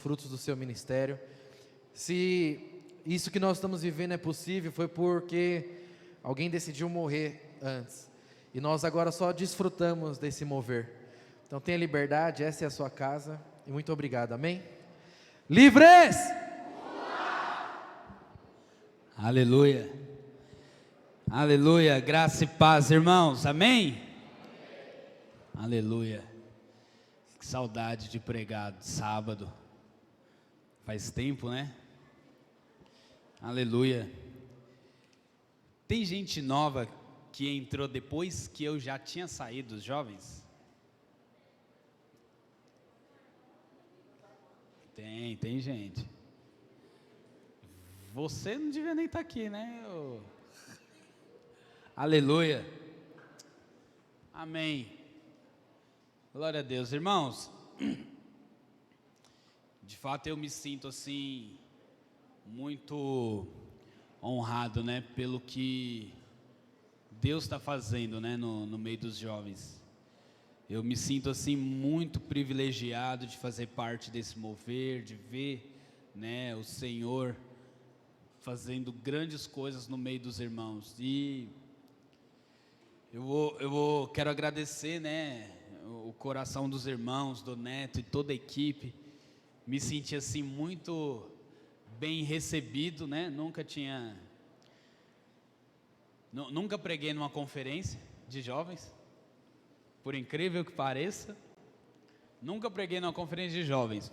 frutos do seu ministério. Se isso que nós estamos vivendo é possível, foi porque alguém decidiu morrer antes, e nós agora só desfrutamos desse mover. Então tenha liberdade, essa é a sua casa, e muito obrigado, amém? Livres! Aleluia, aleluia, graça e paz, irmãos, amém? Aleluia, que saudade de pregar de sábado, faz tempo, né? Aleluia. Tem gente nova que entrou depois que eu já tinha saído dos jovens? Tem gente. Você não devia nem estar aqui, né? Aleluia. Amém. Glória a Deus. Irmãos, de fato eu me sinto assim, muito honrado, né? Pelo que Deus está fazendo, né? No meio dos jovens. Eu me sinto assim muito privilegiado de fazer parte desse mover, de ver, né, o Senhor fazendo grandes coisas no meio dos irmãos. E quero agradecer, né, o coração dos irmãos, do Neto e toda a equipe. Me senti assim muito bem recebido, né? Nunca preguei numa conferência de jovens, por incrível que pareça. Nunca preguei numa conferência de jovens.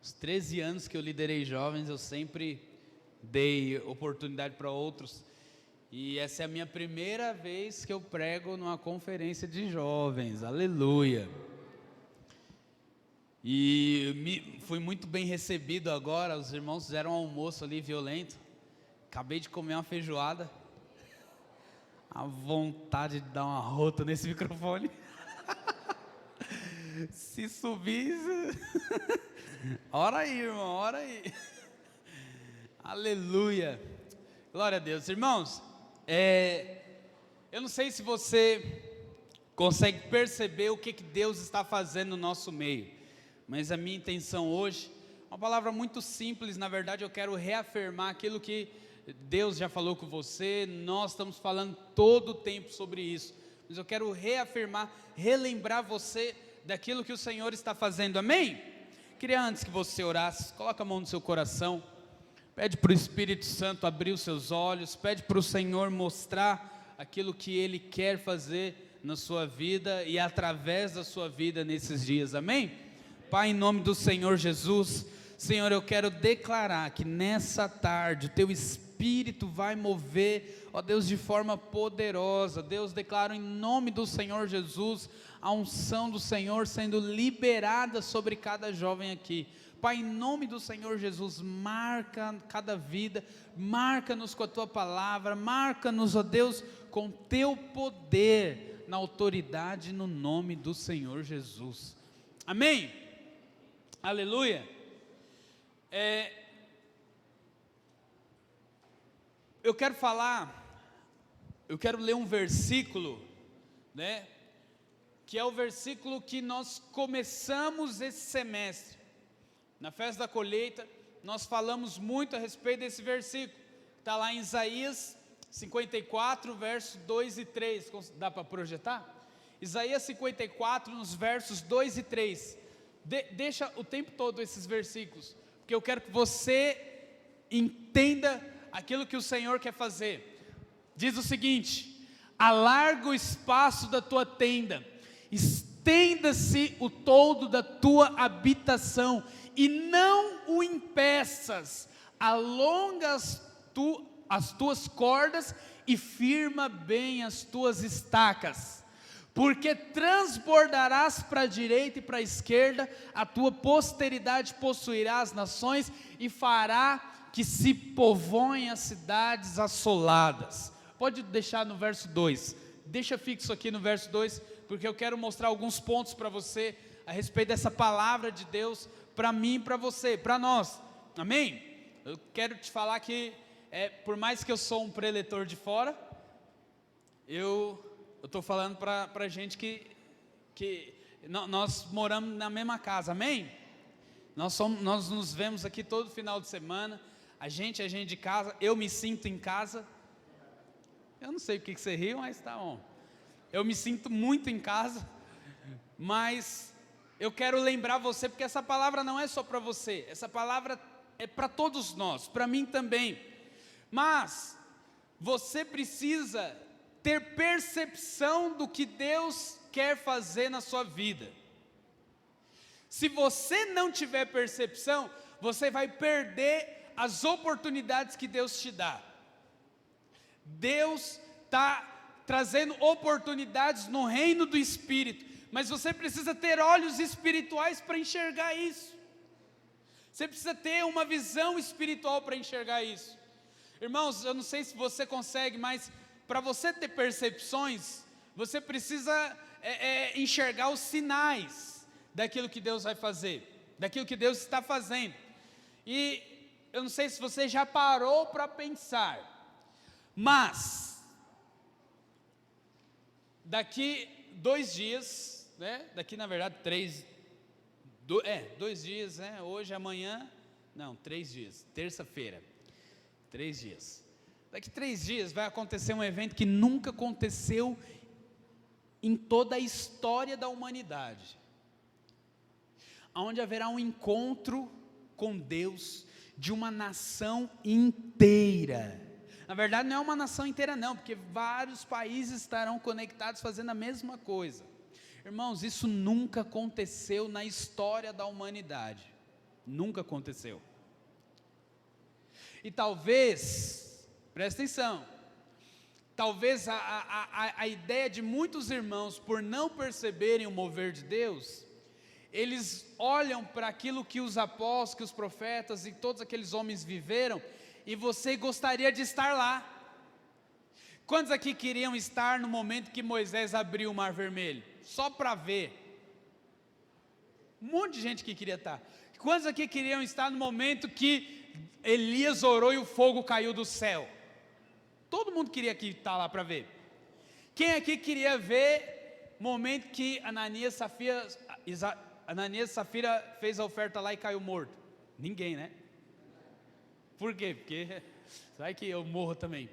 Os 13 anos que eu liderei jovens, eu sempre dei oportunidade para outros, e essa é a minha primeira vez que eu prego numa conferência de jovens, aleluia. E fui muito bem recebido agora. Os irmãos fizeram um almoço ali violento, acabei de comer uma feijoada, a vontade de dar uma rota nesse microfone. Se subisse, ora aí, irmão, ora aí. Aleluia, glória a Deus. Irmãos, eu não sei se você consegue perceber o que Deus está fazendo no nosso meio, mas a minha intenção hoje, uma palavra muito simples, na verdade eu quero reafirmar aquilo que Deus já falou com você. Nós estamos falando todo o tempo sobre isso, mas eu quero reafirmar, relembrar você daquilo que o Senhor está fazendo, amém? Queria, antes que você orasse, coloca a mão no seu coração, pede para o Espírito Santo abrir os seus olhos, pede para o Senhor mostrar aquilo que Ele quer fazer na sua vida e através da sua vida nesses dias, amém? Pai, em nome do Senhor Jesus, Senhor, eu quero declarar que nessa tarde o Teu Espírito vai mover, ó Deus, de forma poderosa. Deus, declaro em nome do Senhor Jesus, a unção do Senhor sendo liberada sobre cada jovem aqui. Pai, em nome do Senhor Jesus, marca cada vida, marca-nos com a Tua palavra, marca-nos, ó Deus, com Teu poder, na autoridade, no nome do Senhor Jesus, amém? Aleluia. Eu quero ler um versículo, né, que é o versículo que nós começamos esse semestre, na festa da colheita. Nós falamos muito a respeito desse versículo, está lá em Isaías 54, versos 2 e 3, dá para projetar? Isaías 54, nos versos 2 e 3, deixa o tempo todo esses versículos, porque eu quero que você entenda aquilo que o Senhor quer fazer. Diz o seguinte: alarga o espaço da tua tenda, estenda-se o toldo da tua habitação, e não o impeças, alonga as tuas cordas e firma bem as tuas estacas, porque transbordarás para a direita e para a esquerda, a tua posteridade possuirá as nações e fará que se povoem as cidades assoladas. Pode deixar no verso 2, deixa fixo aqui no verso 2, porque eu quero mostrar alguns pontos para você, a respeito dessa palavra de Deus, para mim e para você, para nós, amém? Eu quero te falar que, por mais que eu sou um preletor de fora, eu estou falando para gente que nós moramos na mesma casa, amém? Nós nos vemos aqui todo final de semana. A gente é gente de casa. Eu me sinto em casa. Eu não sei porque que você riu, mas tá bom. Eu me sinto muito em casa. Mas eu quero lembrar você, porque essa palavra não é só para você. Essa palavra é para todos nós, para mim também. Mas você precisa ter percepção do que Deus quer fazer na sua vida. Se você não tiver percepção, você vai perder as oportunidades que Deus te dá. Deus está trazendo oportunidades no reino do Espírito, mas você precisa ter olhos espirituais para enxergar isso. Você precisa ter uma visão espiritual para enxergar isso. Irmãos, eu não sei se você consegue, mas para você ter percepções, você precisa enxergar os sinais daquilo que Deus vai fazer, daquilo que Deus está fazendo. E eu não sei se você já parou para pensar, mas daqui 2 dias, né? Daqui na verdade 2 dias, né? Hoje, amanhã, não, 3 dias, terça-feira, 3 dias. Daqui 3 dias vai acontecer um evento que nunca aconteceu em toda a história da humanidade, onde haverá um encontro com Deus de uma nação inteira. Na verdade não é uma nação inteira não, porque vários países estarão conectados fazendo a mesma coisa. Irmãos, isso nunca aconteceu na história da humanidade, nunca aconteceu. E talvez, presta atenção, talvez a ideia de muitos irmãos, por não perceberem o mover de Deus, eles olham para aquilo que os apóstolos, que os profetas e todos aqueles homens viveram, e você gostaria de estar lá. Quantos aqui queriam estar no momento que Moisés abriu o Mar Vermelho? Só para ver. Um monte de gente que queria estar. Quantos aqui queriam estar no momento que Elias orou e o fogo caiu do céu? Todo mundo queria estar lá para ver. Quem aqui queria ver o momento que Ananias e Safira fez a oferta lá e caiu morto? Ninguém, né? Por quê? Porque vai que eu morro também.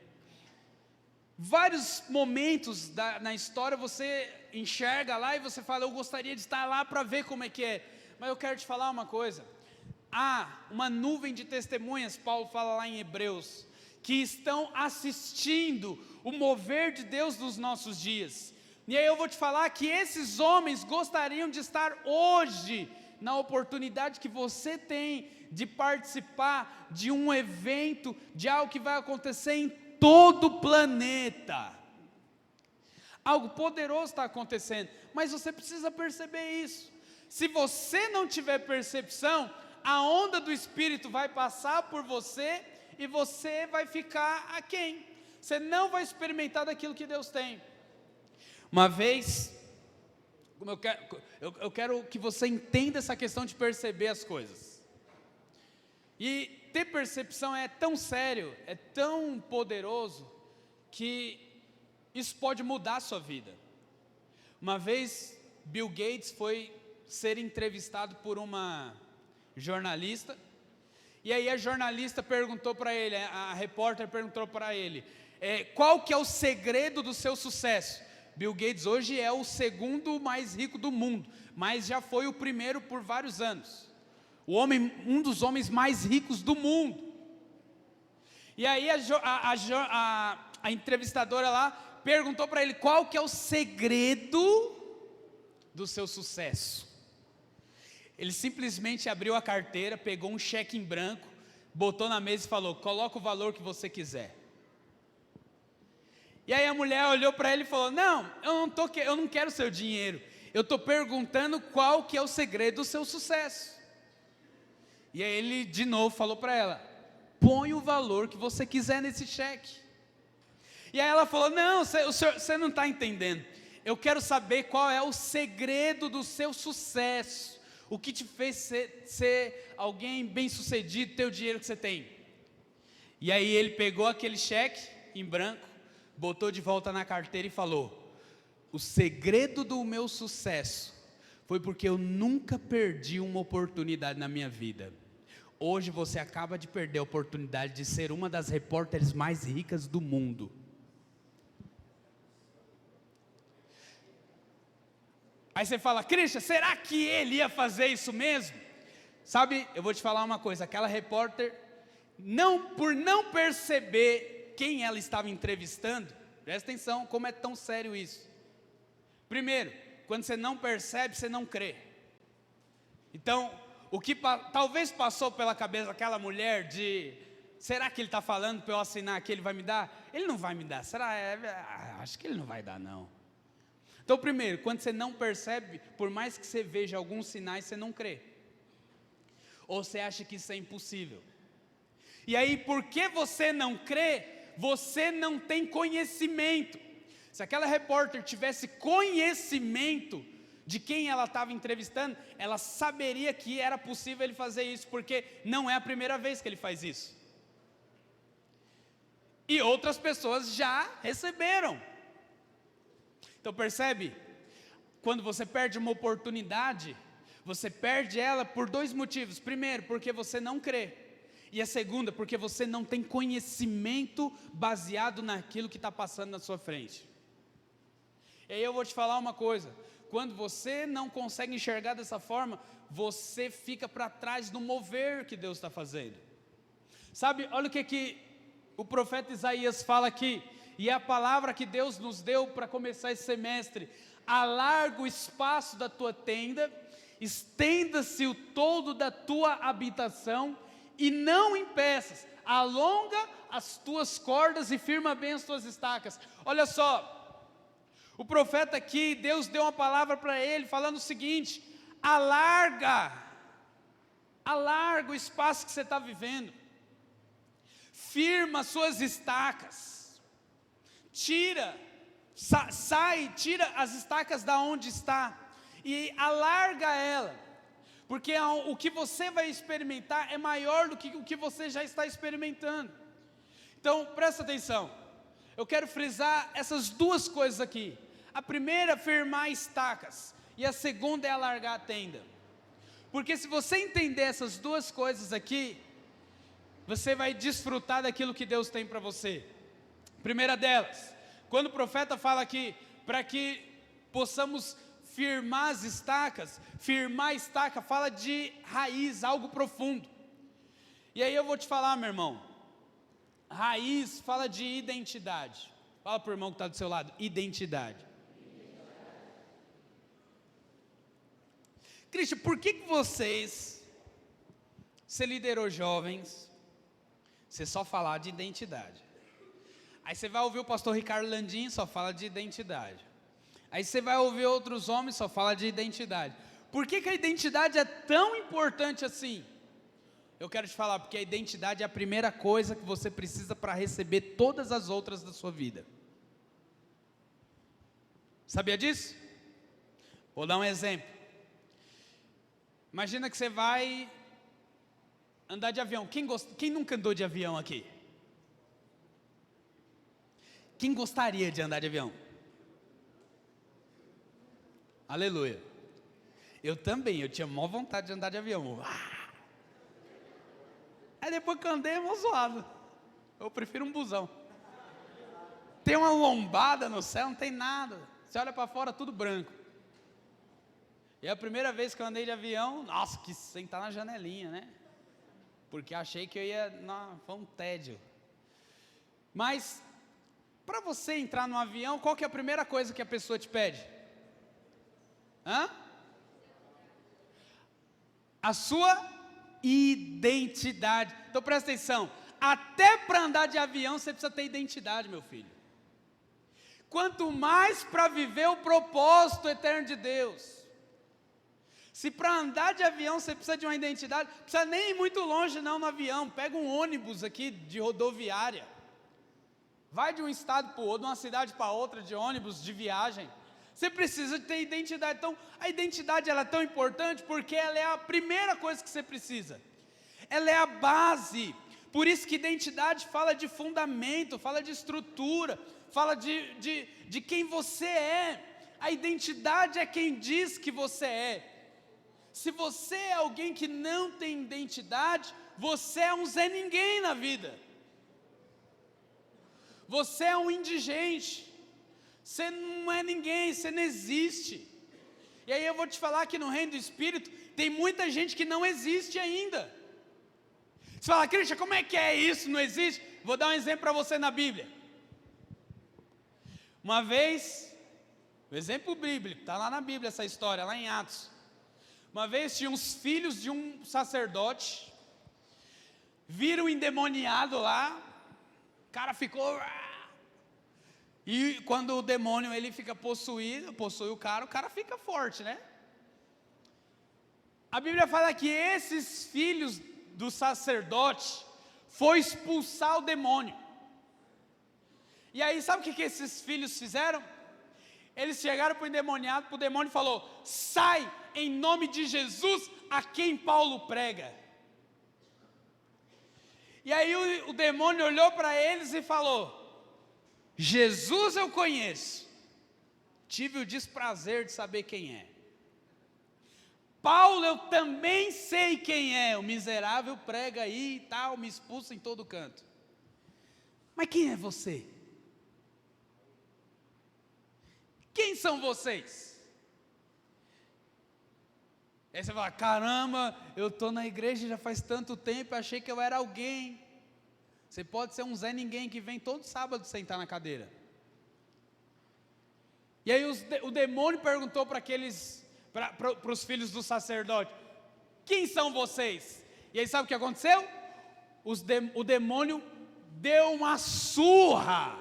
Vários momentos na história você enxerga lá e você fala, eu gostaria de estar lá para ver como é que é. Mas eu quero te falar uma coisa. Há uma nuvem de testemunhas, Paulo fala lá em Hebreus, que estão assistindo o mover de Deus nos nossos dias. E aí eu vou te falar que esses homens gostariam de estar hoje na oportunidade que você tem de participar de um evento, de algo que vai acontecer em todo o planeta. Algo poderoso está acontecendo, mas você precisa perceber isso. Se você não tiver percepção, a onda do Espírito vai passar por você e você vai ficar aquém. Você não vai experimentar daquilo que Deus tem. Uma vez, eu quero que você entenda essa questão de perceber as coisas. E ter percepção é tão sério, é tão poderoso, que isso pode mudar a sua vida. Uma vez, Bill Gates foi ser entrevistado por uma jornalista, e aí a jornalista perguntou para ele, a repórter perguntou para ele, qual que é o segredo do seu sucesso? Bill Gates hoje é o segundo mais rico do mundo, mas já foi o primeiro por vários anos. Um dos homens mais ricos do mundo. E aí a entrevistadora lá perguntou para ele, qual que é o segredo do seu sucesso? Ele simplesmente abriu a carteira, pegou um cheque em branco, botou na mesa e falou, coloca o valor que você E aí a mulher olhou para ele e falou, não, eu não quero seu dinheiro, eu estou perguntando qual que é o segredo do seu sucesso. E aí ele de novo falou para ela, põe o valor que você quiser nesse cheque. E aí ela falou, não, você não está entendendo, eu quero saber qual é o segredo do seu sucesso, o que te fez ser alguém bem sucedido, ter o dinheiro que você tem. E aí ele pegou aquele cheque em branco, botou de volta na carteira e falou, o segredo do meu sucesso foi porque eu nunca perdi uma oportunidade na minha vida. Hoje você acaba de perder a oportunidade de ser uma das repórteres mais ricas do mundo. Aí você fala, Christian, será que ele ia fazer isso mesmo? Sabe, eu vou te falar uma coisa, aquela repórter, por não perceber quem ela estava entrevistando, presta atenção como é tão sério isso. Primeiro, quando você não percebe, você não crê. Então, o que talvez passou pela cabeça daquela mulher de, será que ele está falando para eu assinar aqui, ele vai me dar? Ele não vai me dar, acho que ele não vai dar não. Então primeiro, quando você não percebe, por mais que você veja alguns sinais, você não crê. Ou você acha que isso é impossível. E aí, porque você não crê, você não tem conhecimento. Se aquela repórter tivesse conhecimento de quem ela estava entrevistando, ela saberia que era possível ele fazer isso, porque não é a primeira vez que ele faz isso. E outras pessoas já receberam. Então percebe? Quando você perde uma oportunidade, você perde ela por dois motivos. Primeiro, porque você não crê. E a segunda, porque você não tem conhecimento baseado naquilo que está passando na sua frente. E aí eu vou te falar uma coisa. Quando você não consegue enxergar dessa forma, você fica para trás do mover que Deus está fazendo. Sabe, olha o que o profeta Isaías fala aqui. E é a palavra que Deus nos deu para começar esse semestre. Alarga o espaço da tua tenda, estenda-se o todo da tua habitação, e não impeças, alonga as tuas cordas e firma bem as tuas estacas. Olha só, o profeta aqui, Deus deu uma palavra para ele, falando o seguinte: alarga o espaço que você está vivendo, firma as suas estacas, tira as estacas da onde está e alarga ela, porque o que você vai experimentar é maior do que o que você já está experimentando. Então presta atenção, eu quero frisar essas duas coisas aqui. A primeira, firmar estacas, e a segunda é alargar a tenda. Porque se você entender essas duas coisas aqui, você vai desfrutar daquilo que Deus tem para você. Primeira delas, quando o profeta fala aqui, para que possamos firmar as estacas, firmar a estaca fala de raiz, algo profundo. E aí eu vou te falar, meu irmão, raiz fala de identidade. Fala para o irmão que está do seu lado, identidade. Cristian, por que você liderou jovens, você só falar de identidade? Aí você vai ouvir o pastor Ricardo Landim, só fala de identidade. Aí você vai ouvir outros homens, só fala de identidade. Por que a identidade é tão importante assim? Eu quero te falar, porque a identidade é a primeira coisa que você precisa para receber todas as outras da sua vida. Sabia disso? Vou dar um exemplo. Imagina que você vai andar de avião. Quem nunca andou de avião aqui? Quem gostaria de andar de avião? Aleluia. Eu também, eu tinha maior vontade de andar de avião. Aí depois que eu andei, é mó zoado. Eu prefiro um busão. Tem uma lombada no céu, não tem nada. Você olha para fora, tudo branco. E a primeira vez que eu andei de avião, nossa, quis sentar na janelinha, né? Porque achei que eu ia, foi um tédio. Mas, para você entrar no avião, qual que é a primeira coisa que a pessoa te pede? A sua identidade. Então presta atenção, até para andar de avião você precisa ter identidade, meu filho. Quanto mais para viver o propósito eterno de Deus. Se para andar de avião você precisa de uma identidade, não precisa nem ir muito longe não no avião, pega um ônibus aqui de rodoviária, vai de um estado para o outro, de uma cidade para outra, de ônibus, de viagem, você precisa ter identidade. Então a identidade ela é tão importante porque ela é a primeira coisa que você precisa, ela é a base. Por isso que identidade fala de fundamento, fala de estrutura, fala de quem você é. A identidade é quem diz que você é. Se você é alguém que não tem identidade, você é um Zé Ninguém na vida. Você é um indigente. Você não é ninguém, você não existe. E aí eu vou te falar que no reino do Espírito tem muita gente que não existe ainda. Você fala, Cristian, como é que é isso? Não existe? Vou dar um exemplo para você na Bíblia. Uma vez, o exemplo bíblico, está lá na Bíblia essa história, lá em Atos. Uma vez tinha uns filhos de um sacerdote, viram um endemoniado lá, o cara ficou... E quando o demônio ele fica possuído, possui o cara fica forte, né? A Bíblia fala que esses filhos do sacerdote foi expulsar o demônio. E aí sabe o que esses filhos fizeram? Eles chegaram para o endemoniado, para o demônio e falou: sai em nome de Jesus a quem Paulo prega. E aí o demônio olhou para eles e falou: Jesus eu conheço, tive o desprazer de saber quem é. Paulo eu também sei quem é, o miserável prega aí e tal, me expulsa em todo canto. Mas quem é você? Quem são vocês? Aí você fala, caramba, eu estou na igreja já faz tanto tempo, achei que eu era alguém. Você pode ser um Zé Ninguém que vem todo sábado sentar na cadeira. E aí o demônio perguntou para os filhos do sacerdote, quem são vocês? E aí sabe o que aconteceu? O demônio deu uma surra.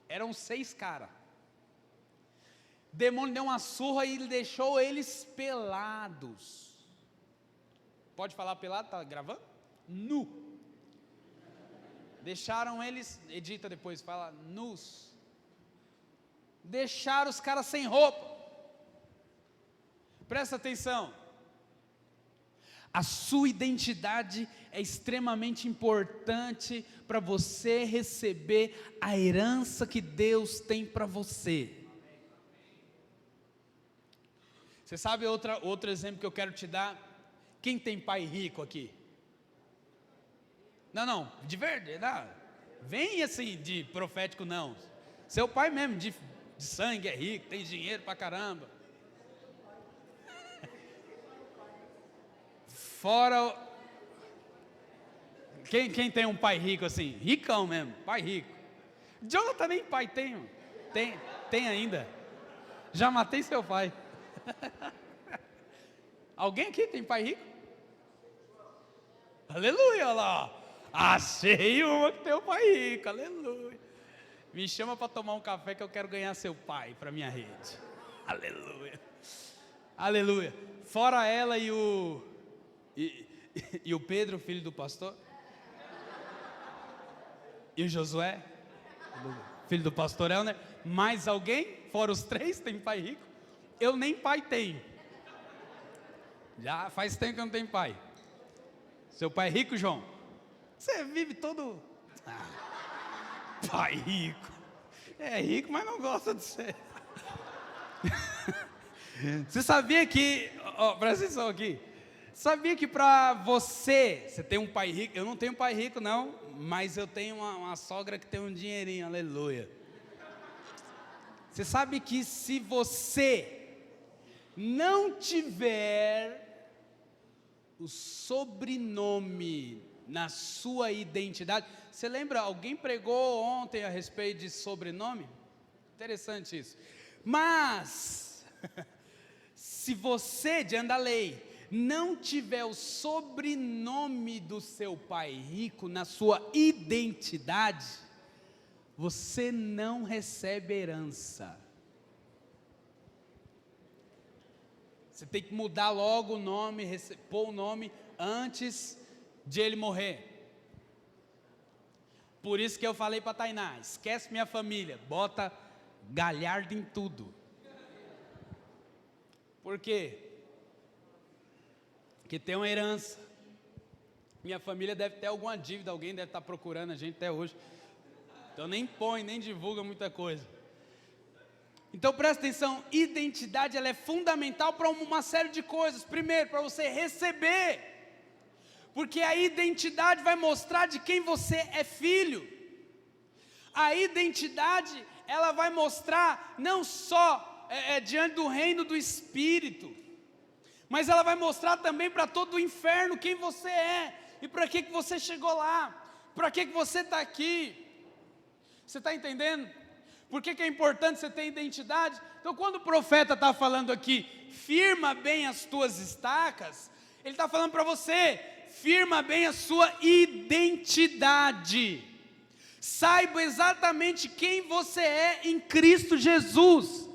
Eram 6 caras. O demônio deu uma surra e ele deixou eles pelados. Pode falar pelado? Está gravando? Nu. Deixaram eles, edita depois, fala nus. Deixaram os caras sem roupa. Presta atenção. A sua identidade é extremamente importante para você receber a herança que Deus tem para você. Você sabe outro exemplo que eu quero te dar? Quem tem pai rico aqui? Não, de verdade, não. Vem assim de profético não. Seu pai mesmo, de sangue, é rico, tem dinheiro pra caramba. Fora, quem tem um pai rico assim? Ricão mesmo, pai rico. Jonathan nem pai tem ainda. Já matei seu pai. Alguém aqui tem pai rico? Aleluia, olha lá. Achei uma que tem um pai rico, aleluia. Me chama para tomar um café que eu quero ganhar seu pai para minha rede. Aleluia. Aleluia. Fora ela e o Pedro, filho do pastor. E o Josué, filho do pastor Elner. Mais alguém? Fora os 3, tem pai rico? Eu nem pai tenho. Já faz tempo que eu não tenho pai. Seu pai é rico, João? Você vive todo... pai rico. É rico, mas não gosta de ser. Você sabia que... presta atenção aqui. Sabia que para você tem um pai rico? Eu não tenho pai rico não, mas eu tenho uma sogra que tem um dinheirinho, aleluia. Você sabe que se você não tiver o sobrenome na sua identidade. Você lembra, alguém pregou ontem a respeito de sobrenome? Interessante isso. Mas, se você, diante da lei, não tiver o sobrenome do seu pai rico na sua identidade, você não recebe herança. Você tem que mudar logo o nome, pôr o nome antes de ele morrer. Por isso que eu falei para Tainá, esquece minha família, bota Galhardo em tudo. Por quê? Porque tem uma herança. Minha família deve ter alguma dívida, alguém deve estar procurando a gente até hoje. Então nem põe, nem divulga muita coisa. Então presta atenção, identidade ela é fundamental para uma série de coisas. Primeiro, para você receber, porque a identidade vai mostrar de quem você é filho. A identidade ela vai mostrar não só diante do reino do Espírito, mas ela vai mostrar também para todo o inferno quem você é, e para que você chegou lá, para que você está aqui. Você está entendendo? Por que é importante você ter identidade? Então quando o profeta está falando aqui, firma bem as tuas estacas, ele está falando para você, firma bem a sua identidade, saiba exatamente quem você é em Cristo Jesus,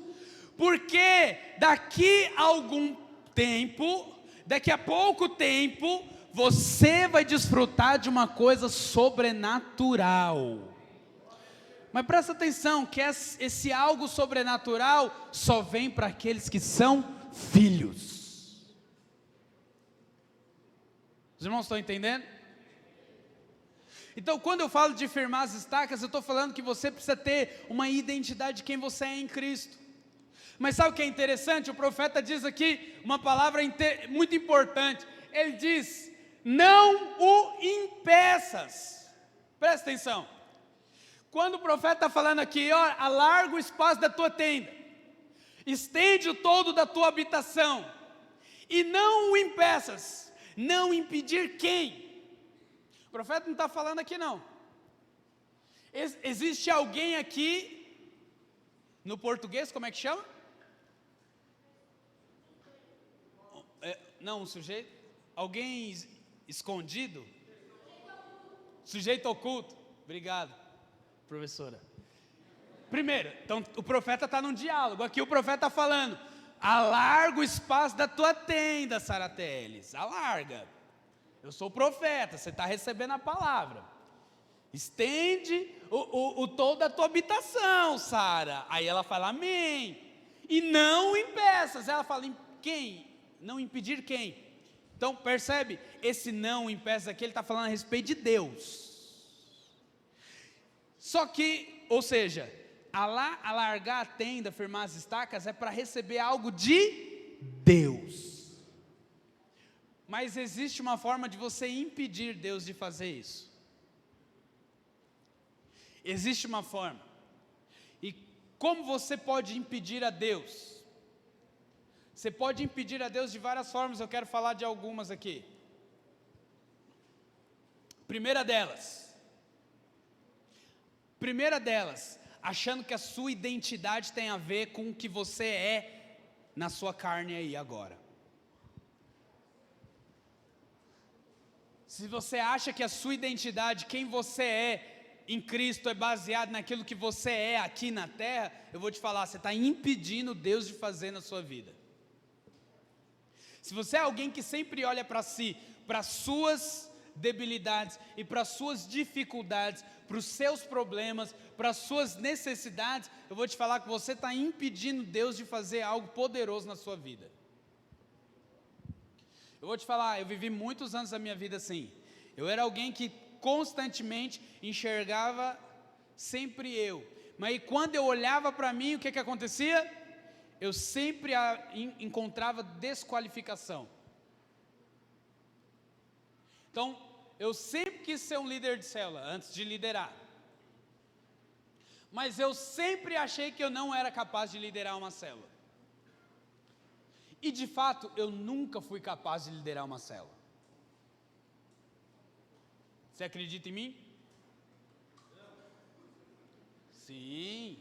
porque daqui a algum tempo, daqui a pouco tempo, você vai desfrutar de uma coisa sobrenatural. Mas presta atenção, que esse algo sobrenatural só vem para aqueles que são filhos. Os irmãos estão entendendo? Então quando eu falo de firmar as estacas, eu estou falando que você precisa ter uma identidade de quem você é em Cristo. Mas sabe o que é interessante? O profeta diz aqui uma palavra muito importante. Ele diz, não o impeças. Presta atenção. Quando o profeta está falando aqui, ó, alarga o espaço da tua tenda, estende o todo da tua habitação, e não o impeças. Não impedir quem? O profeta não está falando aqui não. Existe alguém aqui, no português, como é que chama? Não, um sujeito? Alguém escondido? Sujeito oculto. Obrigado, professora. Primeiro, então o profeta está num diálogo. Aqui o profeta está falando, alarga o espaço da tua tenda, Sara Teles, alarga. Eu sou o profeta, você está recebendo a palavra. Estende o todo da tua habitação, Sara. Aí ela fala, amém. E não impeças. Ela fala, quem? Não impedir quem? Então percebe, esse não impeça aqui, ele está falando a respeito de Deus. Só que, ou seja, alargar a tenda, firmar as estacas, é para receber algo de Deus. Mas existe uma forma de você impedir Deus de fazer isso. Existe uma forma. E como você pode impedir a Deus? Você pode impedir a Deus de várias formas, eu quero falar de algumas aqui. Primeira delas, achando que a sua identidade tem a ver com o que você é na sua carne aí agora. Se você acha que a sua identidade, quem você é em Cristo é baseado naquilo que você é aqui na terra, eu vou te falar, você está impedindo Deus de fazer na sua vida. Se você é alguém que sempre olha para si, para as suas debilidades e para as suas dificuldades, para os seus problemas, para as suas necessidades, eu vou te falar que você está impedindo Deus de fazer algo poderoso na sua vida. Eu vou te falar, eu vivi muitos anos da minha vida assim. Eu era alguém que constantemente enxergava sempre eu. Mas quando eu olhava para mim, o que acontecia? Eu sempre encontrava desqualificação. Então, eu sempre quis ser um líder de célula, antes de liderar. Mas eu sempre achei que eu não era capaz de liderar uma célula. E de fato, eu nunca fui capaz de liderar uma célula. Você acredita em mim? Sim,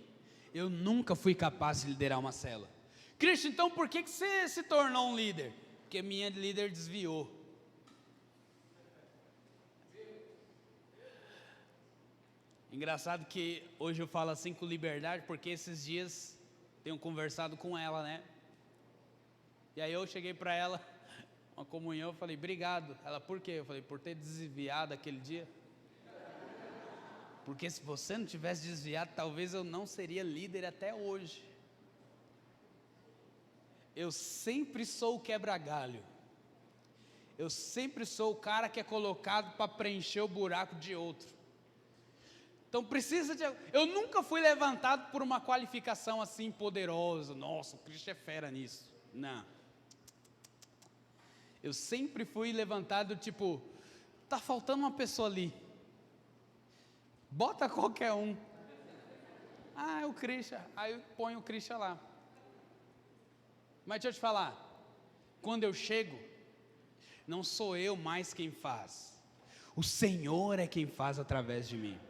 eu nunca fui capaz de liderar uma célula. Cristo, então por que você se tornou um líder? Porque minha líder desviou. Engraçado que hoje eu falo assim com liberdade, porque esses dias tenho conversado com ela, né? E aí eu cheguei para ela, uma comunhão, eu falei, obrigado. Ela, por quê? Eu falei, por ter desviado aquele dia. Porque se você não tivesse desviado, talvez eu não seria líder até hoje. Eu sempre sou o quebra-galho. Eu sempre sou o cara que é colocado para preencher o buraco de outro. Então precisa de... Eu nunca fui levantado por uma qualificação assim poderosa. Nossa, o Cristo é fera nisso. Não. Eu sempre fui levantado tipo, tá faltando uma pessoa ali. Bota qualquer um. Ah, é o Cristo. Aí eu ponho o Cristo lá. Mas deixa eu te falar. Quando eu chego, não sou eu mais quem faz. O Senhor é quem faz através de mim.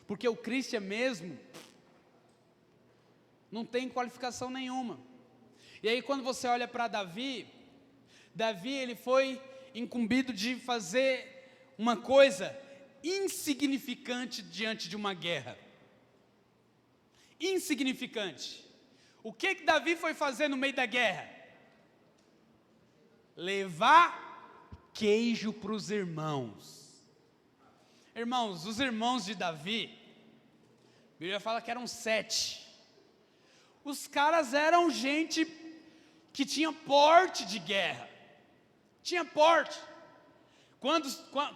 Porque o Cristo mesmo não tem qualificação nenhuma. E aí quando você olha para Davi, ele foi incumbido de fazer uma coisa insignificante diante de uma guerra. Insignificante. O que Davi foi fazer no meio da guerra? Levar queijo para os irmãos. Irmãos, os irmãos de Davi, a Bíblia fala que eram 7. Os caras eram gente que tinha porte de guerra. Tinha porte.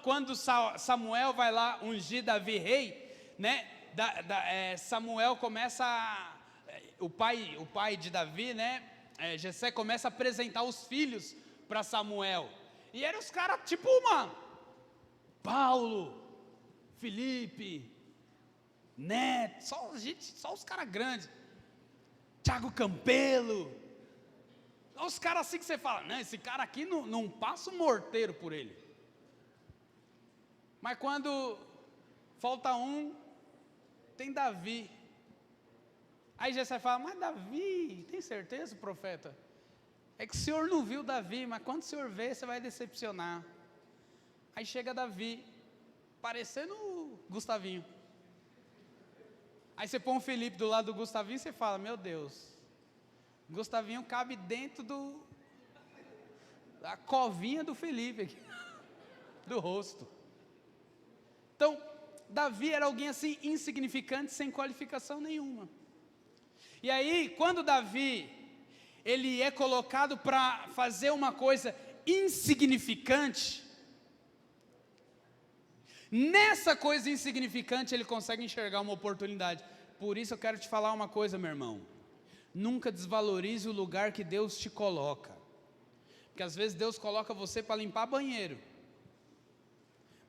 Quando Samuel vai lá ungir Davi rei, né? Samuel começa o pai de Davi, né? Jessé começa a apresentar os filhos para Samuel. E eram os caras tipo Paulo, Felipe, Neto, só os caras grandes. Tiago Campelo. Os caras assim que você fala, não, esse cara aqui não passa um morteiro por ele. Mas quando falta um, tem Davi. Aí Jessé fala, mas Davi, tem certeza, profeta? É que o senhor não viu Davi, mas quando o senhor vê, você vai decepcionar. Aí chega Davi, parecendo o Gustavinho. Aí você põe o Felipe do lado do Gustavinho e você fala, meu Deus, Gustavinho cabe dentro da covinha do Felipe aqui, do rosto. Então, Davi era alguém assim insignificante, sem qualificação nenhuma. E aí, quando Davi, ele é colocado para fazer uma coisa insignificante, nessa coisa insignificante ele consegue enxergar uma oportunidade. Por isso eu quero te falar uma coisa, meu irmão. Nunca desvalorize o lugar que Deus te coloca. Porque às vezes Deus coloca você para limpar banheiro,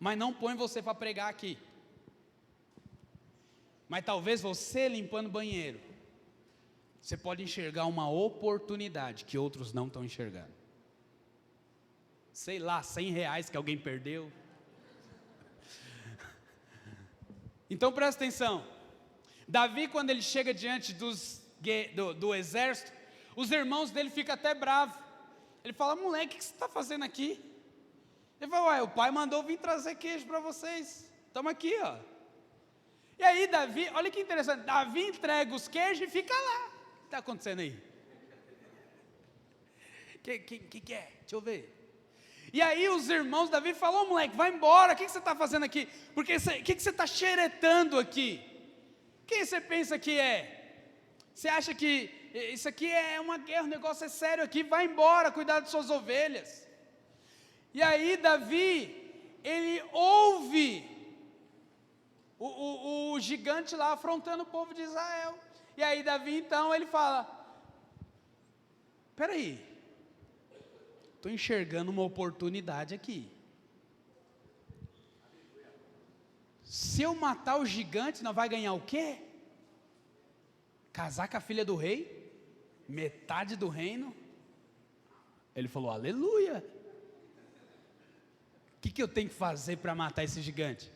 mas não põe você para pregar aqui. Mas talvez você limpando banheiro, você pode enxergar uma oportunidade que outros não estão enxergando. Sei lá, R$100 que alguém perdeu. Então presta atenção. Davi, quando ele chega diante do exército, os irmãos dele ficam até bravos. Ele fala, moleque, o que você está fazendo aqui? Ele fala, o pai mandou vir trazer queijo para vocês. Estamos aqui, ó. E aí Davi, olha que interessante, Davi entrega os queijos e fica lá. O que está acontecendo aí? Que é? Deixa eu ver. E aí os irmãos de Davi falam, moleque, vai embora, o que você está fazendo aqui? Porque o que você está xeretando aqui? Quem você pensa que é? Você acha que isso aqui é uma guerra, o negócio é sério aqui, vai embora, cuidar de suas ovelhas. E aí Davi, ele ouve o gigante lá afrontando o povo de Israel. E aí Davi então, ele fala, peraí, estou enxergando uma oportunidade aqui. Se eu matar o gigante, nós vai ganhar o quê? Casar com a filha do rei? Metade do reino? Ele falou, aleluia. O que eu tenho que fazer para matar esse gigante?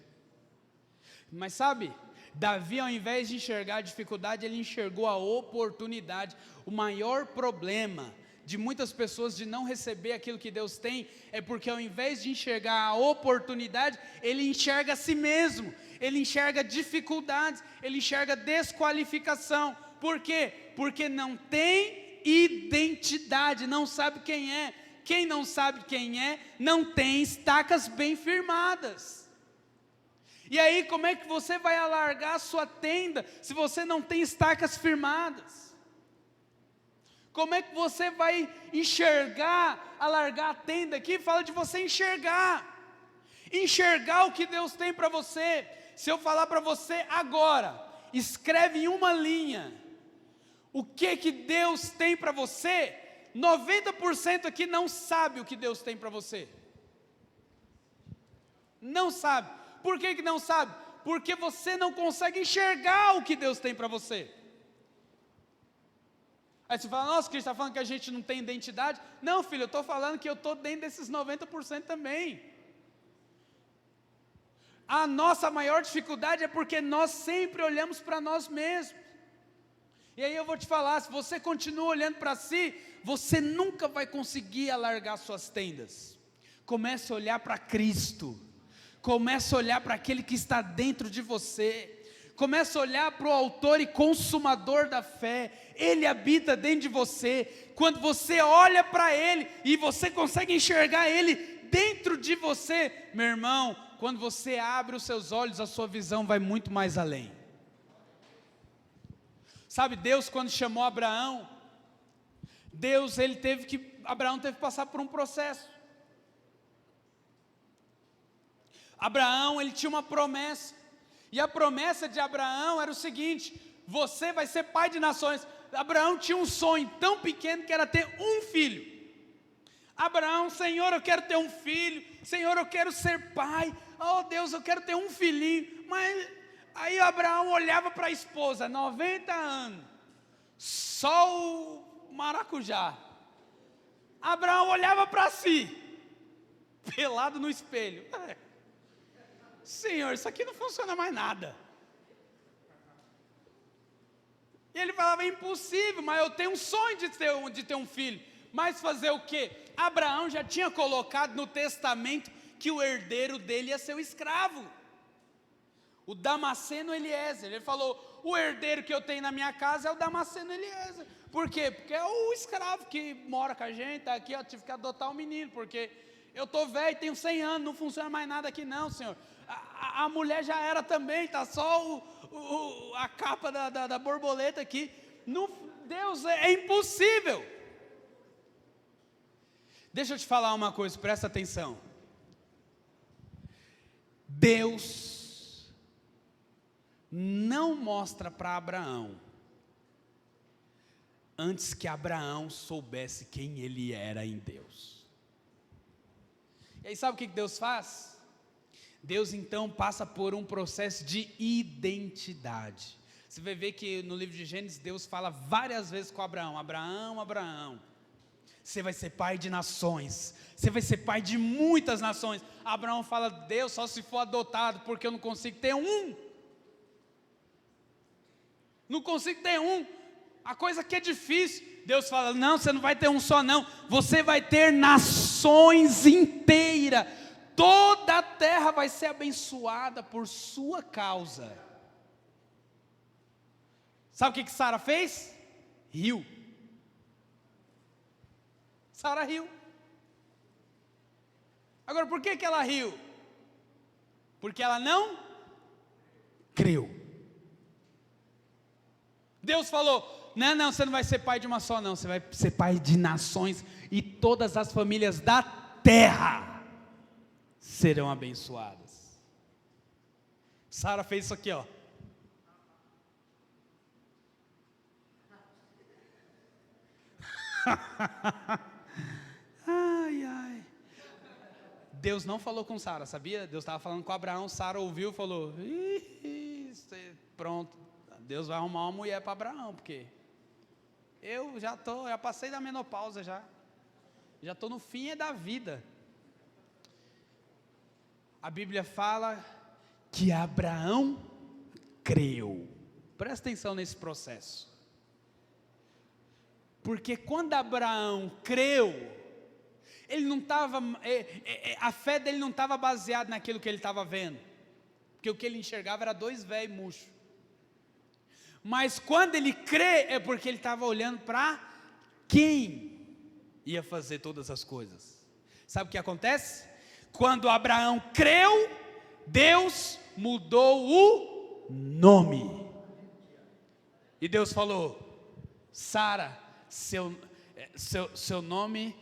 Mas sabe, Davi, ao invés de enxergar a dificuldade, ele enxergou a oportunidade. O maior problema de muitas pessoas de não receber aquilo que Deus tem, é porque ao invés de enxergar a oportunidade, ele enxerga a si mesmo, ele enxerga dificuldades, ele enxerga desqualificação. Por quê? Porque não tem identidade, não sabe quem é. Quem não sabe quem é, não tem estacas bem firmadas. E aí, como é que você vai alargar a sua tenda, se você não tem estacas firmadas? Como é que você vai enxergar, alargar a tenda aqui? Fala de você enxergar o que Deus tem para você. se eu falar para você agora, escreve em uma linha, o que Deus tem para você, 90% aqui não sabe o que Deus tem para você. Não sabe. Por que não sabe? Porque você não consegue enxergar o que Deus tem para você. Aí você fala, nossa, Cristo está falando que a gente não tem identidade. Não, filho, eu estou falando que eu estou dentro desses 90% também. A nossa maior dificuldade é porque nós sempre olhamos para nós mesmos. E aí eu vou te falar, se você continua olhando para si, você nunca vai conseguir alargar suas tendas. Comece a olhar para Cristo. Comece a olhar para aquele que está dentro de você. Comece a olhar para o autor e consumador da fé. Ele habita dentro de você. Quando você olha para Ele e você consegue enxergar Ele dentro de você, meu irmão, quando você abre os seus olhos, a sua visão vai muito mais além. Sabe, Deus quando chamou Abraão, Abraão teve que passar por um processo. Abraão, ele tinha uma promessa, e a promessa de Abraão era o seguinte: você vai ser pai de nações. Abraão tinha um sonho tão pequeno que era ter um filho. Abraão, Senhor, eu quero ter um filho, Senhor, eu quero ser pai, oh Deus, eu quero ter um filhinho. Mas aí Abraão olhava para a esposa, 90 anos, só o maracujá. Abraão olhava para si, pelado no espelho. Senhor, isso aqui não funciona mais nada. E ele falava, é impossível, mas eu tenho um sonho de ter um filho. Mas fazer o quê? Abraão já tinha colocado no testamento que o herdeiro dele ia ser o escravo, o Damasceno Eliezer. Ele falou, o herdeiro que eu tenho na minha casa é o Damasceno Eliezer. Por quê? Porque é o escravo que mora com a gente, tá aqui, eu tive que adotar um menino, porque eu estou velho, tenho 100 anos, não funciona mais nada aqui não, Senhor. A mulher já era também, está só a capa da borboleta aqui. Deus, é impossível. Deixa eu te falar uma coisa, presta atenção. Deus não mostra para Abraão antes que Abraão soubesse quem ele era em Deus. E aí sabe o que Deus faz? Deus então passa por um processo de identidade. Você vai ver que no livro de Gênesis Deus fala várias vezes com Abraão: Abraão, você vai ser pai de nações, você vai ser pai de muitas nações. Abraão fala, Deus, só se for adotado, porque eu não consigo ter um. Não consigo ter um. A coisa que é difícil. Deus fala, não, você não vai ter um só não, você vai ter nações inteiras. Toda a terra vai ser abençoada por sua causa. Sabe o que Sara fez? Riu. Sara riu. Agora, por que ela riu? Porque ela não creu. Deus falou, não, você não vai ser pai de uma só não, você vai ser pai de nações, e todas as famílias da terra serão abençoadas. Sara fez isso aqui, ó. Ai. Deus não falou com Sara, sabia? Deus estava falando com Abraão, Sara ouviu e falou, pronto, Deus vai arrumar uma mulher para Abraão, porque eu já passei da menopausa já estou no fim da vida. A Bíblia fala que Abraão creu. Presta atenção nesse processo. Porque quando Abraão creu, ele não estava, a fé dele não estava baseada naquilo que ele estava vendo. Porque o que ele enxergava era dois velhos murchos. Mas quando ele crê, é porque ele estava olhando para quem ia fazer todas as coisas. Sabe o que acontece? Quando Abraão creu, Deus mudou o nome. E Deus falou, Sara, seu nome,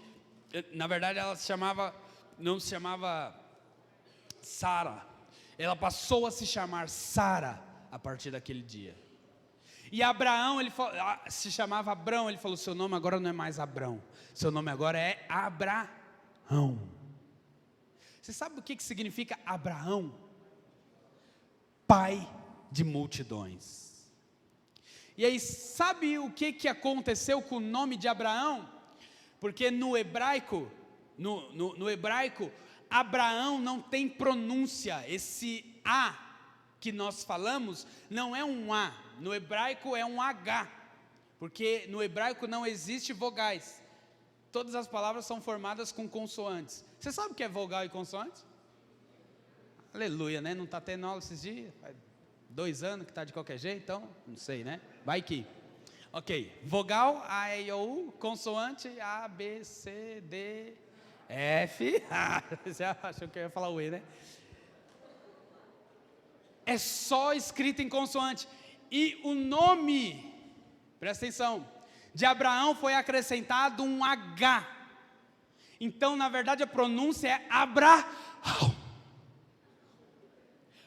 na verdade ela não se chamava Sara, Ela passou a se chamar Sara a partir daquele dia. E Abraão, se chamava Abrão, ele falou, seu nome agora não é mais Abrão, seu nome agora é Abraão. Você sabe o que significa Abraão? Pai de multidões. E aí, sabe o que aconteceu com o nome de Abraão? Porque no hebraico, no hebraico, Abraão não tem pronúncia. Esse A que nós falamos não é um A, no hebraico é um H, porque no hebraico não existe vogais. Todas as palavras são formadas com consoantes. Você sabe o que é vogal e consoante? Aleluia, né? Não está tendo aula esses dias? Faz 2 anos que está de qualquer jeito, então, não sei, né? Vai que. Ok, vogal, A, E, I, O, U, consoante, A, B, C, D, F. Você achou que eu ia falar o E, né? É só escrito em consoante. E o nome, presta atenção, de Abraão foi acrescentado um H. Então, na verdade, a pronúncia é Abraão.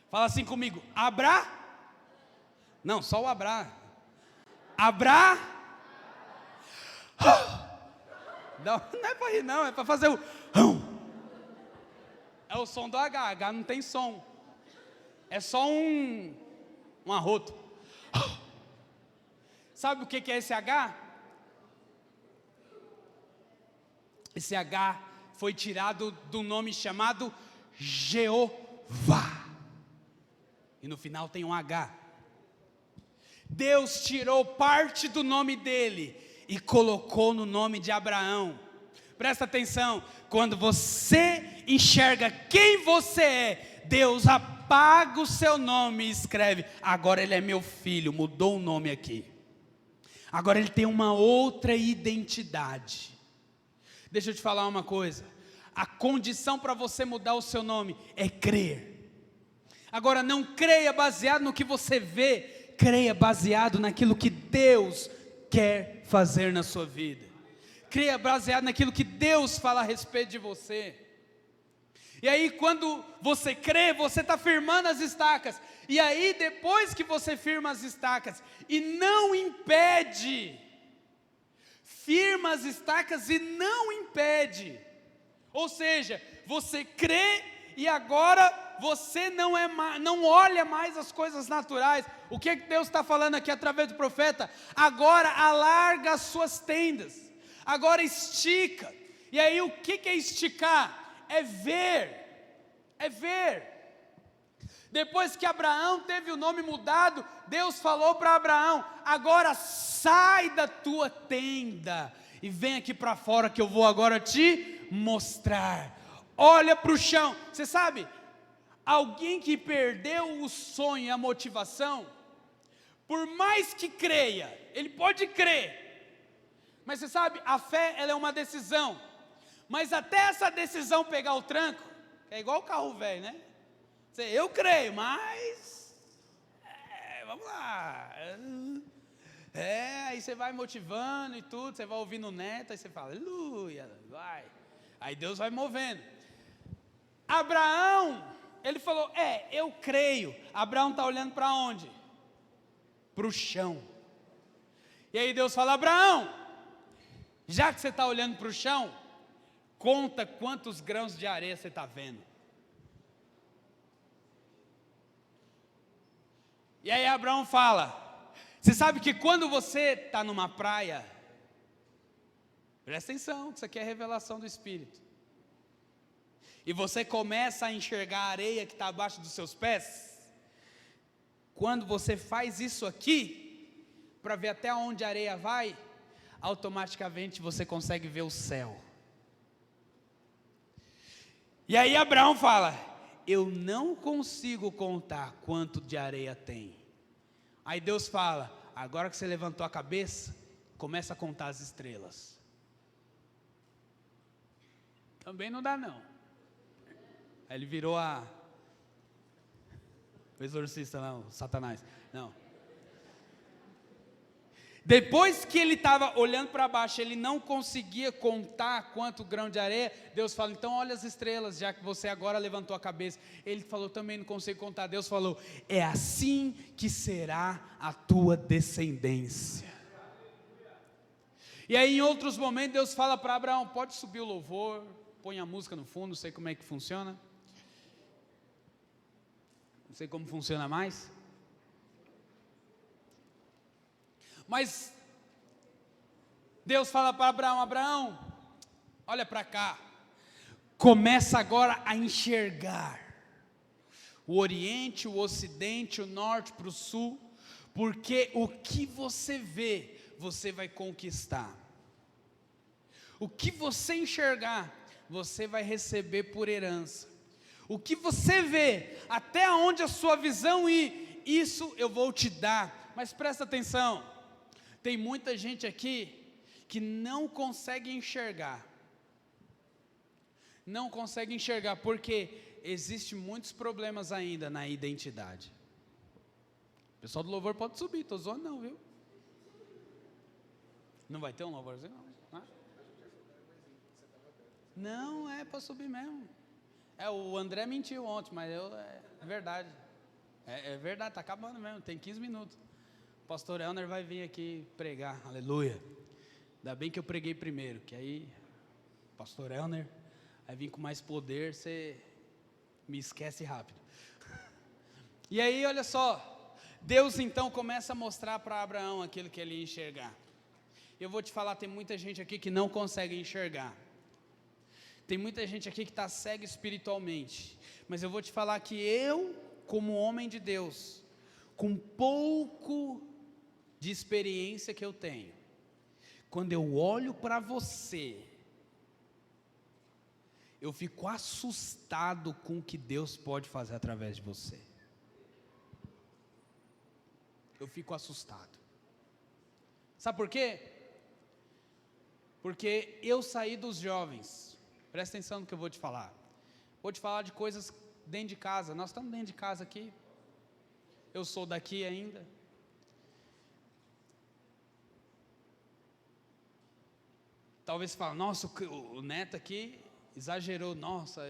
Fala assim comigo, não, só o não é para rir não, é para fazer o é o som do H não tem som, é só um arroto. Sabe o que é esse H? Esse H foi tirado do nome chamado Jeová. E no final tem um H. Deus tirou parte do nome dele e colocou no nome de Abraão. Presta atenção, quando você enxerga quem você é, Deus apaga o seu nome e escreve, agora ele é meu filho, mudou o nome aqui. Agora ele tem uma outra identidade. Deixa eu te falar uma coisa, a condição para você mudar o seu nome é crer. Agora não creia baseado no que você vê, creia baseado naquilo que Deus quer fazer na sua vida. Creia baseado naquilo que Deus fala a respeito de você. E aí quando você crê, você está firmando as estacas. E aí depois que você firma as estacas e não impede, firma as estacas e não impede. Ou seja, você crê e agora você não olha mais as coisas naturais. O que Deus está falando aqui através do profeta? Agora alarga as suas tendas, agora estica. E aí o que é esticar? É ver. Depois que Abraão teve o nome mudado, Deus falou para Abraão, agora sai da tua tenda e vem aqui para fora que eu vou agora te mostrar. Olha para o chão. Você sabe, alguém que perdeu o sonho e a motivação, por mais que creia, ele pode crer, mas você sabe, a fé ela é uma decisão, mas até essa decisão pegar o tranco, é igual o carro velho, né? Eu creio, mas vamos lá, aí você vai motivando e tudo, você vai ouvindo o neto, aí você fala, aleluia, vai, aí Deus vai movendo. Abraão, ele falou, eu creio. Abraão está olhando para onde? Para o chão. E aí Deus fala, Abraão, já que você está olhando para o chão, conta quantos grãos de areia você está vendo. E aí Abraão fala, você sabe que quando você está numa praia, presta atenção, isso aqui é revelação do Espírito, e você começa a enxergar a areia que está abaixo dos seus pés, quando você faz isso aqui, para ver até onde a areia vai, automaticamente você consegue ver o céu. E aí Abraão fala, eu não consigo contar quanto de areia tem. Aí Deus fala, agora que você levantou a cabeça, começa a contar as estrelas. Também não dá não. Aí ele virou o exorcista lá, o Satanás. Não. Depois que ele estava olhando para baixo, ele não conseguia contar quanto grão de areia. Deus fala, então olha as estrelas, já que você agora levantou a cabeça. Ele falou, também não consigo contar. Deus falou, é assim que será a tua descendência. E aí em outros momentos Deus fala para Abraão, pode subir o louvor, põe a música no fundo, não sei como é que funciona. Não sei como funciona mais. Mas Deus fala para Abraão, Abraão, olha para cá, começa agora a enxergar o Oriente, o Ocidente, o Norte para o Sul, porque o que você vê, você vai conquistar. O que você enxergar, você vai receber por herança. O que você vê, até onde a sua visão ir, isso eu vou te dar. Mas presta atenção, tem muita gente aqui que não consegue enxergar. Não consegue enxergar, porque existem muitos problemas ainda na identidade. O pessoal do louvor pode subir, estou zoando não, viu? Não vai ter um louvorzinho não? Não, é para subir mesmo. O André mentiu ontem, mas é verdade. É verdade, está acabando mesmo, tem 15 minutos. O pastor Elner vai vir aqui pregar, aleluia. Ainda bem que eu preguei primeiro, que aí o pastor Elner vai vir com mais poder, você me esquece rápido. E aí, olha só, Deus então começa a mostrar para Abraão aquilo que ele ia enxergar. Eu vou te falar, tem muita gente aqui que não consegue enxergar. Tem muita gente aqui que está cega espiritualmente. Mas eu vou te falar que eu, como homem de Deus, com pouco de experiência que eu tenho, quando eu olho para você, eu fico assustado com o que Deus pode fazer através de você. Eu fico assustado. Sabe por quê? Porque eu saí dos jovens. Presta atenção no que eu vou te falar. Vou te falar de coisas dentro de casa. Nós estamos dentro de casa aqui. Eu sou daqui ainda. Talvez você fale, nossa, o Neto aqui exagerou. Nossa,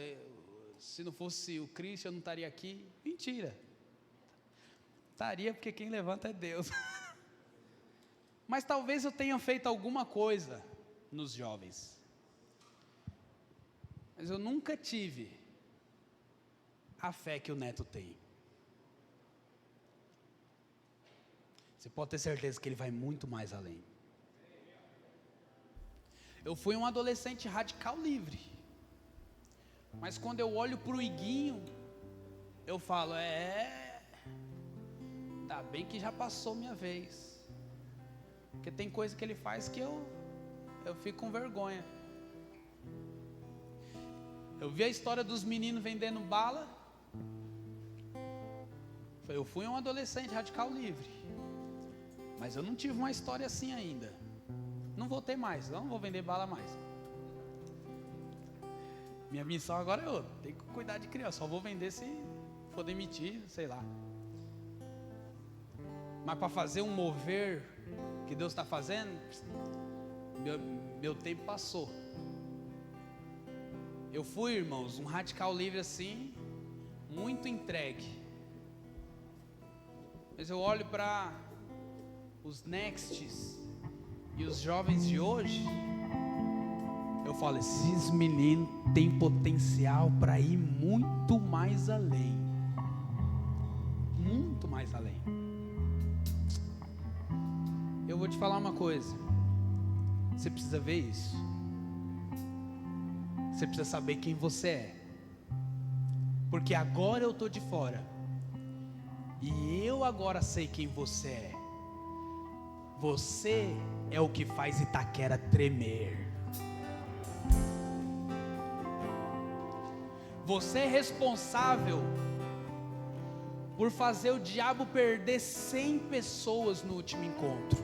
se não fosse o Cristo eu não estaria aqui. Mentira. Estaria porque quem levanta é Deus. Mas talvez eu tenha feito alguma coisa nos jovens. Mas eu nunca tive a fé que o Neto tem. Você pode ter certeza que ele vai muito mais além. Eu fui um adolescente radical livre. Mas quando eu olho para o Iguinho, eu falo, tá bem que já passou minha vez. Porque tem coisa que ele faz que eu fico com vergonha. Eu vi a história dos meninos vendendo bala. Eu fui um adolescente radical livre. Mas eu não tive uma história assim ainda. Não vou ter mais, não vou vender bala mais. Minha missão agora é outra, tenho que cuidar de criança. Só vou vender se for demitido, sei lá. Mas para fazer um mover que Deus está fazendo, meu tempo passou. Eu fui, irmãos, um radical livre assim, muito entregue. Mas eu olho para os nexts e os jovens de hoje, eu falo, esses meninos têm potencial para ir muito mais além. Muito mais além. Eu vou te falar uma coisa, você precisa ver isso. Você precisa saber quem você é. Porque agora eu estou de fora. E eu agora sei quem você é. Você é o que faz Itaquera tremer. Você é responsável por fazer o diabo perder 100 pessoas no último encontro.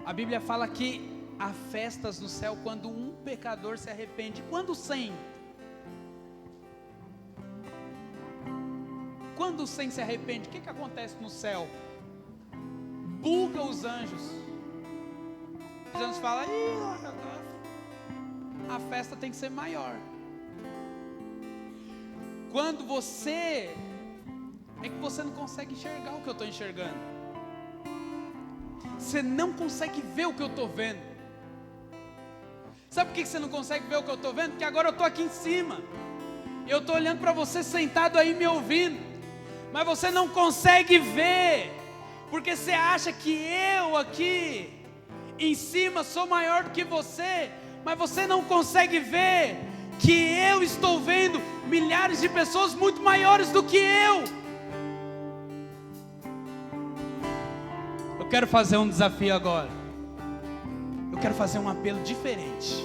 A Bíblia fala que há festas no céu quando um pecador se arrepende. Quando 100? Quando 100 se arrepende, o que acontece no céu? buga os anjos. Os anjos falam: a festa tem que ser maior. Quando você não consegue enxergar o que eu estou enxergando. Você não consegue ver o que eu estou vendo. Sabe por que você não consegue ver o que eu estou vendo? Porque agora eu estou aqui em cima. Eu estou olhando para você sentado aí me ouvindo. Mas você não consegue ver. Porque você acha que eu aqui em cima sou maior do que você. Mas você não consegue ver que eu estou vendo milhares de pessoas muito maiores do que eu. Eu quero fazer um desafio agora. Eu quero fazer um apelo diferente.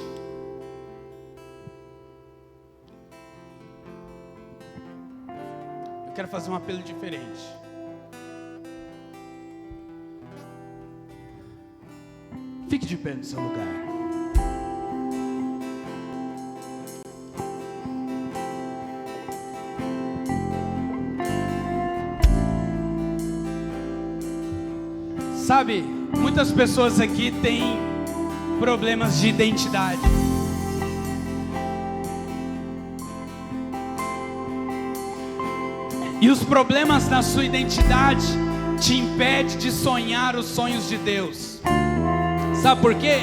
Eu quero fazer um apelo diferente. Fique de pé no seu lugar. Sabe, muitas pessoas aqui têm problemas de identidade. E os problemas na sua identidade te impedem de sonhar os sonhos de Deus. Sabe por quê?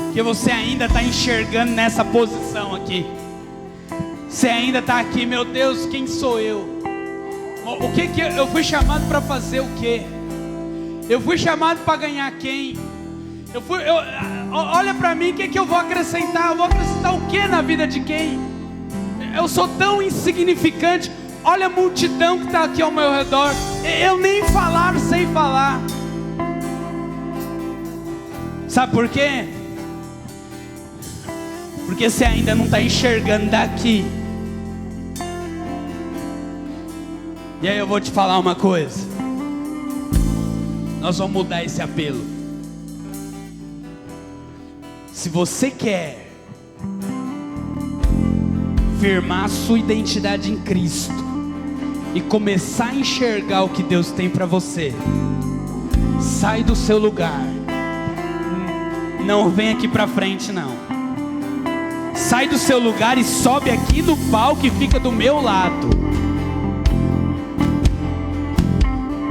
Porque você ainda está enxergando nessa posição aqui. Você ainda está aqui, meu Deus, quem sou eu? O que eu fui chamado para fazer o quê? Eu fui chamado para ganhar quem? Olha para mim, o que eu vou acrescentar? Eu vou acrescentar o que na vida de quem? Eu sou tão insignificante. Olha a multidão que está aqui ao meu redor. Eu nem falar sei falar. Sabe por quê? Porque você ainda não está enxergando daqui. E aí eu vou te falar uma coisa. Nós vamos mudar esse apelo. Se você quer firmar a sua identidade em Cristo e começar a enxergar o que Deus tem para você, sai do seu lugar. Não vem aqui para frente não. Sai do seu lugar e sobe aqui no palco e fica do meu lado.